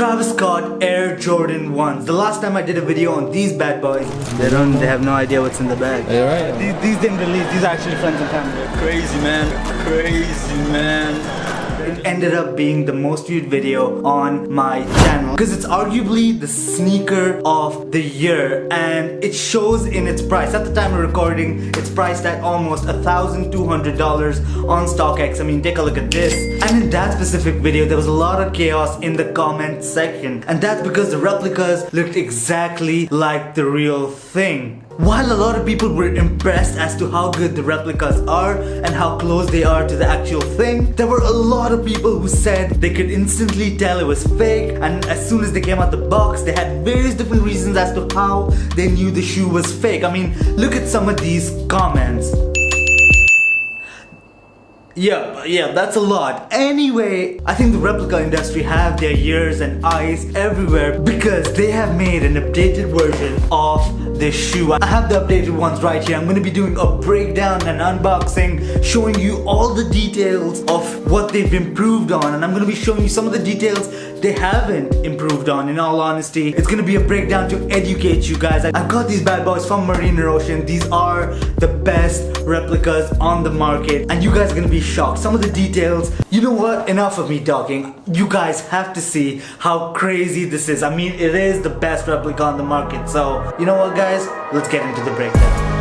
Travis Scott Air Jordan 1s. The last time I did a video on these bad boys, they have no idea what's in the bag. Are you right? These didn't release, these are actually friends and family. Crazy man, crazy man. It ended up being the most viewed video on my channel because it's arguably the sneaker of the year, and it shows in its price. At the time of recording, it's priced at almost $1,200 on StockX. I mean, take a look at this. And in that specific video, there was a lot of chaos in the comment section, and that's because the replicas looked exactly like the real thing. While a lot of people were impressed as to how good the replicas are and how close they are to the actual thing, there were a lot of people who said they could instantly tell it was fake, and as soon as they came out the box, they had various different reasons as to how they knew the shoe was fake. I mean, look at some of these comments. Yeah, that's a lot. Anyway, I think the replica industry have their ears and eyes everywhere because they have made an updated version of this shoe. I have the updated ones right here. I'm going to be doing a breakdown and unboxing, showing you all the details of what they've improved on, and I'm going to be showing you some of the details they haven't improved on. In all honesty, it's going to be a breakdown to educate you guys. I got these bad boys from Marine Ocean. These are the best replicas on the market, and you guys are going to be shocked. Some of the details, you know what, enough of me talking. You guys have to see how crazy this is. I mean, it is the best replica on the market. So, you know what guys, let's get into the breakdown.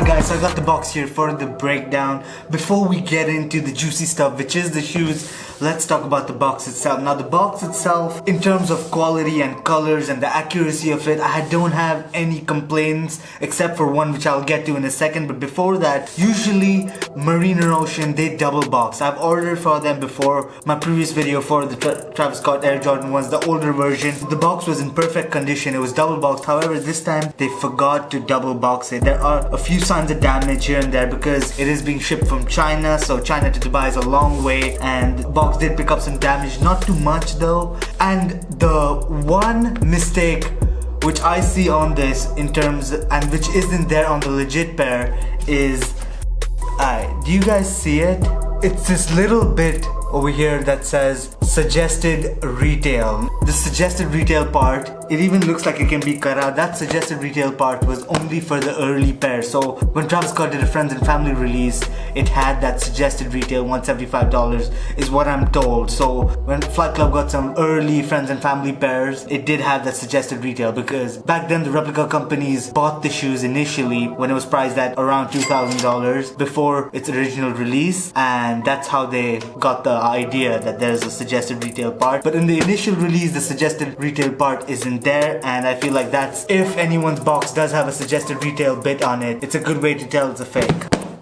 Guys, so I got the box here for the breakdown. Before we get into the juicy stuff, which is the shoes, let's talk about the box itself. Now the box itself, in terms of quality and colors and the accuracy of it, I don't have any complaints except for one which I'll get to in a second. But before that, usually Marine Ocean, they double box. I've ordered for them before. My previous video for the Travis Scott Air Jordan 1s, the older version, the box was in perfect condition. It was double boxed. However, this time they forgot to double box it. There are a few signs of damage here and there because it is being shipped from China, so China to Dubai is a long way, and the box did pick up some damage, not too much though. And the one mistake which I see on this in terms, and which isn't there on the legit pair, is, do you guys see it? It's this little bit over here that says suggested retail. The suggested retail part, it even looks like it can be cut out. That suggested retail part was only for the early pair. So when Travis Scott did a friends and family release, it had that suggested retail $175 is what I'm told. So when Flight Club got some early friends and family pairs, it did have that suggested retail, because back then the replica companies bought the shoes initially when it was priced at around $2,000 before its original release, and that's how they got the idea that there's a suggested retail part. But in the initial release, the suggested retail part isn't there, and I feel like that's, if anyone's box does have a suggested retail bit on it, it's a good way to tell it's a fake.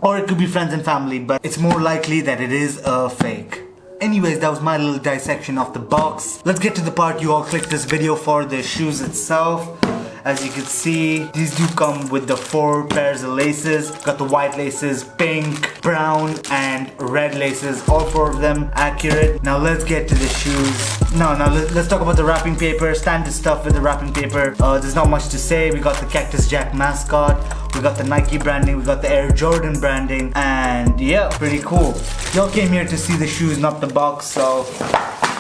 Or it could be friends and family, but it's more likely that it is a fake. Anyways, that was my little dissection of the box. Let's get to the part you all clicked this video for, the shoes itself. As you can see, these do come with the 4 pairs of laces. Got the white laces, pink, brown, and red laces. All 4 of them accurate. Now let's get to the shoes. Now let's talk about the wrapping paper. Standard stuff with the wrapping paper. There's not much to say. We got the Cactus Jack mascot. We got the Nike branding. We got the Air Jordan branding. And yeah, pretty cool. Y'all came here to see the shoes, not the box. So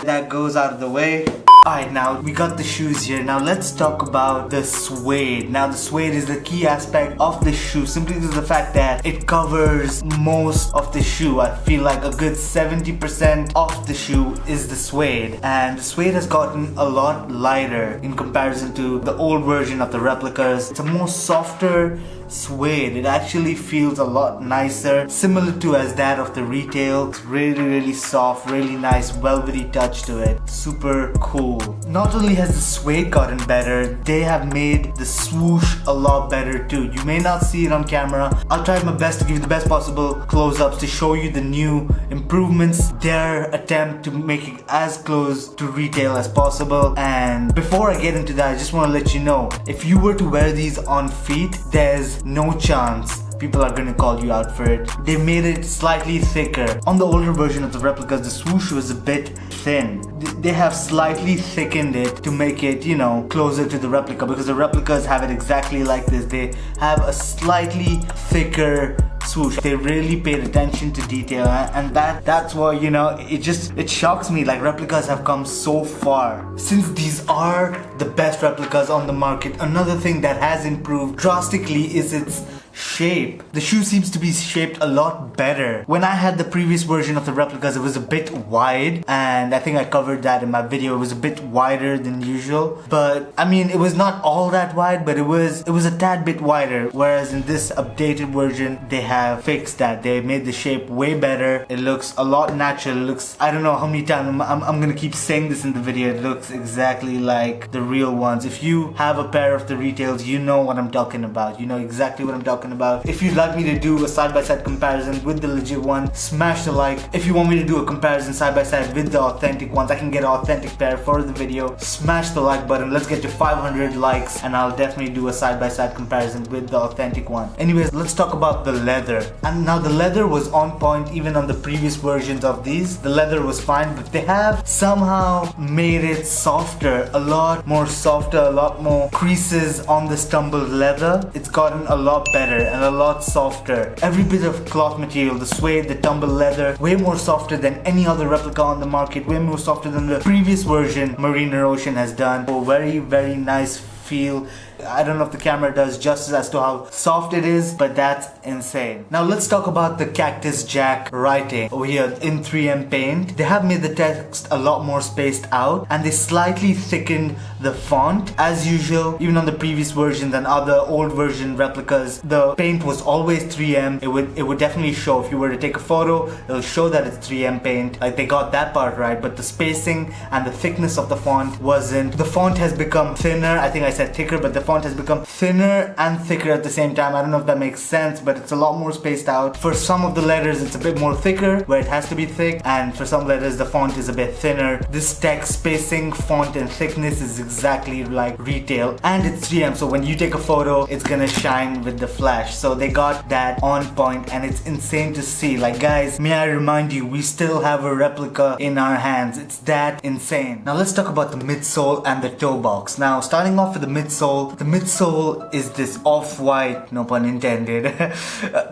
that goes out of the way. Alright, now we got the shoes here. Now let's talk about the suede. Now the suede is the key aspect of the shoe, simply due to the fact that it covers most of the shoe. I feel like a good 70% of the shoe is the suede, and the suede has gotten a lot lighter in comparison to the old version of the replicas. It's a more softer suede. It actually feels a lot nicer, similar to as that of the retail. It's really soft, really nice, velvety touch to it. Super cool. Not only has the suede gotten better, they have made the swoosh a lot better too. You may not see it on camera. I'll try my best to give you the best possible close-ups to show you the new improvements, their attempt to make it as close to retail as possible. And before I get into that, I just want to let you know, if you were to wear these on feet, there's no chance people are gonna call you out for it. They made it slightly thicker. On the older version of the replicas, the swoosh was a bit thin. They have slightly thickened it to make it, you know, closer to the replica, because the replicas have it exactly like this. They have a slightly thicker swoosh. They really paid attention to detail, and that's why, you know, it shocks me. Like, replicas have come so far. Since these are the best replicas on the market, another thing that has improved drastically is its shape. The shoe seems to be shaped a lot better. When I had the previous version of the replicas, it was a bit wide, and I think I covered that in my video. It was a bit wider than usual, but I mean, it was not all that wide, but it was a tad bit wider. Whereas in this updated version, they have fixed that. They made the shape way better. It looks a lot natural. It looks, I don't know how many times I'm gonna keep saying this in the video, it looks exactly like the real ones. If you have a pair of the retails, you know what I'm talking about. You know exactly what I'm talking about. If you'd like me to do a side-by-side comparison with the legit one, smash the like. If you want me to do a comparison side-by-side with the authentic ones, I can get an authentic pair for the video. Smash the like button. Let's get to 500 likes and I'll definitely do a side-by-side comparison with the authentic one. Anyways, let's talk about the leather. And now the leather was on point even on the previous versions of these. The leather was fine, but they have somehow made it softer, a lot more softer, a lot more creases on the stumbled leather. It's gotten a lot better and a lot softer. Every bit of cloth material, the suede, the tumbled leather, way more softer than any other replica on the market, way more softer than the previous version Mariner Ocean has done. So very, very nice feel. I don't know if the camera does justice as to how soft it is, but that's insane. Now let's talk about the Cactus Jack writing over here in 3M paint. They have made the text a lot more spaced out, and they slightly thickened the font. As usual, even on the previous versions and other old version replicas, the paint was always 3M. It would definitely show. If you were to take a photo, it'll show that it's 3M paint. Like, they got that part right, but the spacing and the thickness of the font wasn't. The font has become thinner. I think I said thicker, but the font has become thinner and thicker at the same time. I don't know if that makes sense, but it's a lot more spaced out. For some of the letters, it's a bit more thicker where it has to be thick, and for some letters, the font is a bit thinner. This text spacing, font, and thickness is exactly like retail, and it's 3M, so when you take a photo, it's gonna shine with the flash. So they got that on point, and it's insane to see. Like, guys, may I remind you, we still have a replica in our hands. It's that insane. Now let's talk about the midsole and the toe box. Now, starting off with the midsole is this off-white, no pun intended,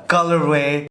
colorway.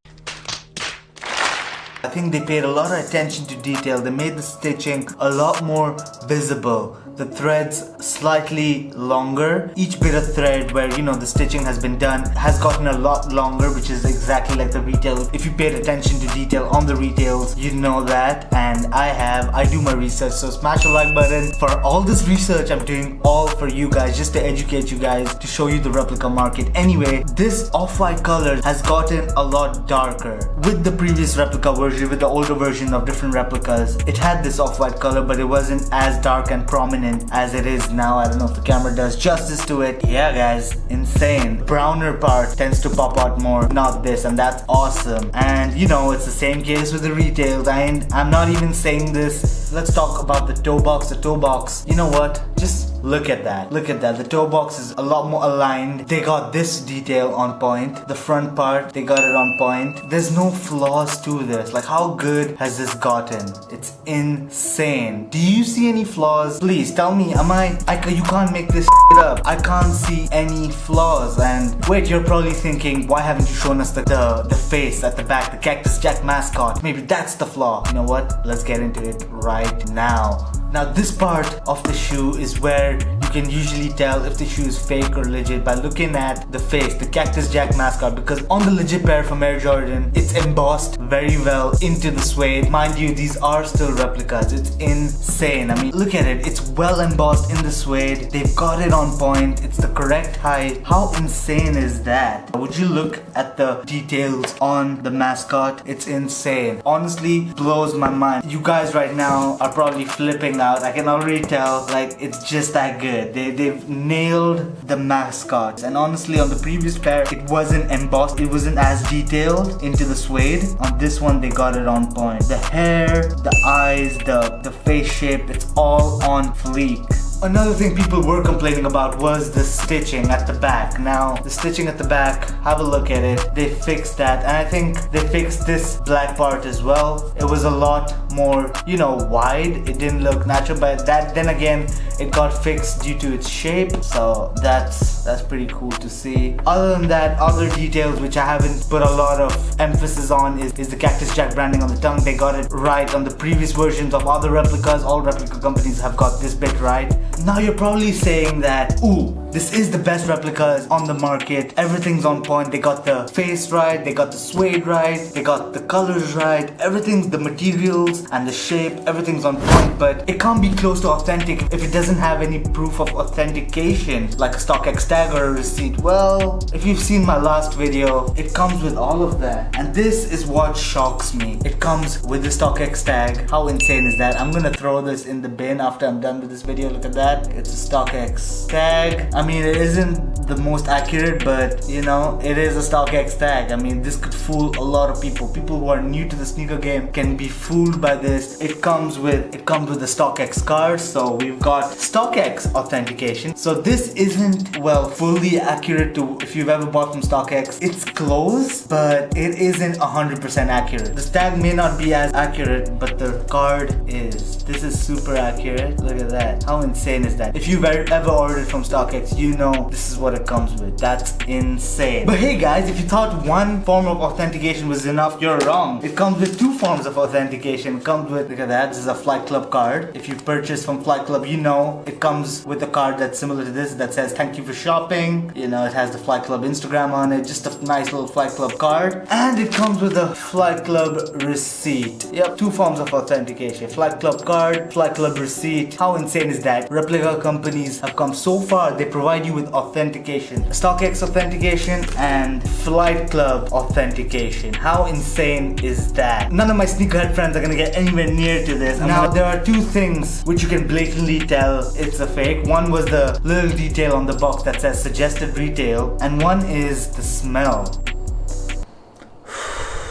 I think they paid a lot of attention to detail. They made the stitching a lot more visible. The threads slightly longer. Each bit of thread where, you know, the stitching has been done has gotten a lot longer, which is exactly like the retail. If you paid attention to detail on the retails, you know that, and I do my research, so smash the like button. For all this research I'm doing all for you guys, just to educate you guys, to show you the replica market. Anyway, this off-white color has gotten a lot darker. With the previous replica version, with the older version of different replicas, it had this off-white color, but it wasn't as dark and prominent as it is now. I don't know if the camera does justice to it. Yeah, guys, insane. Browner part tends to pop out more, not this, and that's awesome. And you know, it's the same case with the retails. I'm not even saying this. Let's talk about the toe box. The toe box, you know what? Just look at that. Look at that. The toe box is a lot more aligned. They got this detail on point. The front part, they got it on point. There's no flaws to this. Like, how good has this gotten? It's insane. Do you see any flaws? Please tell me. You can't make this shit up. I can't see any flaws. And wait, you're probably thinking, why haven't you shown us the face at the back, the Cactus Jack mascot? Maybe that's the flaw. You know what? Let's get into it right now. Now, this part of the shoe is where you can usually tell if the shoe is fake or legit by looking at the face, the Cactus Jack mascot, because on the legit pair from Air Jordan, it's embossed very well into the suede. Mind you, these are still replicas. It's insane. I mean, look at it. It's well embossed in the suede. They've got it on point. It's the correct height. How insane is that? Would you look at the details on the mascot? It's insane. Honestly, blows my mind. You guys right now are probably flipping out. I can already tell, like, it's just that good. They've nailed the mascots. And honestly, on the previous pair, it wasn't embossed. It wasn't as detailed into the suede. On this one, they got it on point. The hair, the eyes, the face shape, it's all on fleek. Another thing people were complaining about was the stitching at the back. Now, the stitching at the back, have a look at it. They fixed that, and I think they fixed this black part as well. It was a lot more, you know, wide. It didn't look natural, but that then again, it got fixed due to its shape. So that's pretty cool to see. Other than that, other details which I haven't put a lot of emphasis on is the Cactus Jack branding on the tongue. They got it right on the previous versions of other replicas. All replica companies have got this bit right. Now you're probably saying that, ooh, this is the best replicas on the market. Everything's on point. They got the face right, they got the suede right, they got the colors right, everything's, the materials and the shape, everything's on point, but it can't be close to authentic if it doesn't have any proof of authentication, like a StockX tag or a receipt. Well, if you've seen my last video, it comes with all of that. And this is what shocks me. It comes with the StockX tag. How insane is that? I'm gonna throw this in the bin after I'm done with this video. Look at that. It's a StockX tag. I mean, it isn't the most accurate, but you know, it is a StockX tag. I mean, this could fool a lot of people. People who are new to the sneaker game can be fooled by this. It comes with the StockX card, so we've got StockX authentication. So this isn't, well, fully accurate to if you've ever bought from StockX. It's close, but it isn't 100% accurate. The tag may not be as accurate, but the card is. This is super accurate. Look at that. How insane is that? If you've ever ordered from StockX, you know this is what it comes with. That's insane. But hey guys, if you thought one form of authentication was enough, you're wrong. It comes with two forms of authentication. It comes with, look at that, this is a Flight Club card. If you purchase from Flight Club, you know it comes with a card that's similar to this that says thank you for shopping. You know, it has the Flight Club Instagram on it, just a nice little Flight Club card. And it comes with a Flight Club receipt. Yep, two forms of authentication. Flight Club card, Flight Club receipt. How insane is that? Replica companies have come so far, they provide you with authentication. StockX authentication and Flight Club authentication. How insane is that? None of my sneakerhead friends are gonna get anywhere near to this. Now, there are two things which you can blatantly tell it's a fake. One was the little detail on the box that says suggested retail, and one is the smell.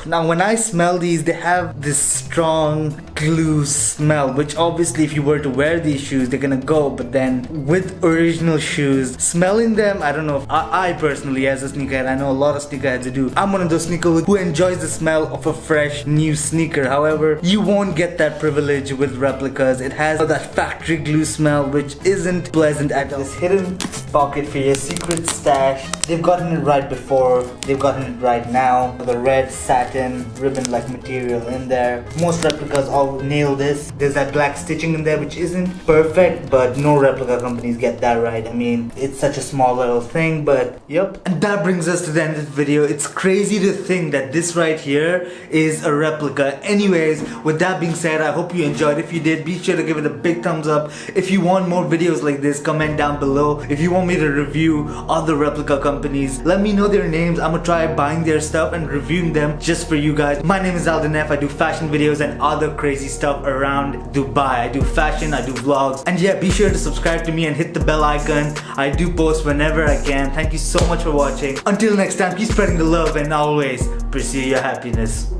Now when I smell these, they have this strong glue smell, which obviously if you were to wear these shoes, they're gonna go, but then with original shoes, smelling them, I don't know if I personally, as a sneakerhead, I know a lot of sneakerheads do. I'm one of those sneakerheads who enjoys the smell of a fresh new sneaker. However, you won't get that privilege with replicas. It has that factory glue smell, which isn't pleasant at all. This hidden pocket for your secret stash. They've gotten it right before, they've gotten it right now. The red satin ribbon-like material in there. Most replicas all nail this. There's that black stitching in there, which isn't perfect, but no replica companies get that right. I mean, it's such a small little thing, but yep. And that brings us to the end of the video. It's crazy to think that this right here is a replica. Anyways, with that being said, I hope you enjoyed. If you did, be sure to give it a big thumbs up. If you want more videos like this, comment down below. If you want me to review other replica companies, let me know their names. I'm gonna try buying their stuff and reviewing them just for you guys. My name is Alden-F. I do fashion videos and other crazy stuff around Dubai. I do fashion, I do vlogs, and yeah, be sure to subscribe to me and hit the bell icon. I do post whenever I can. Thank you so much for watching. Until next time, keep spreading the love and always pursue your happiness.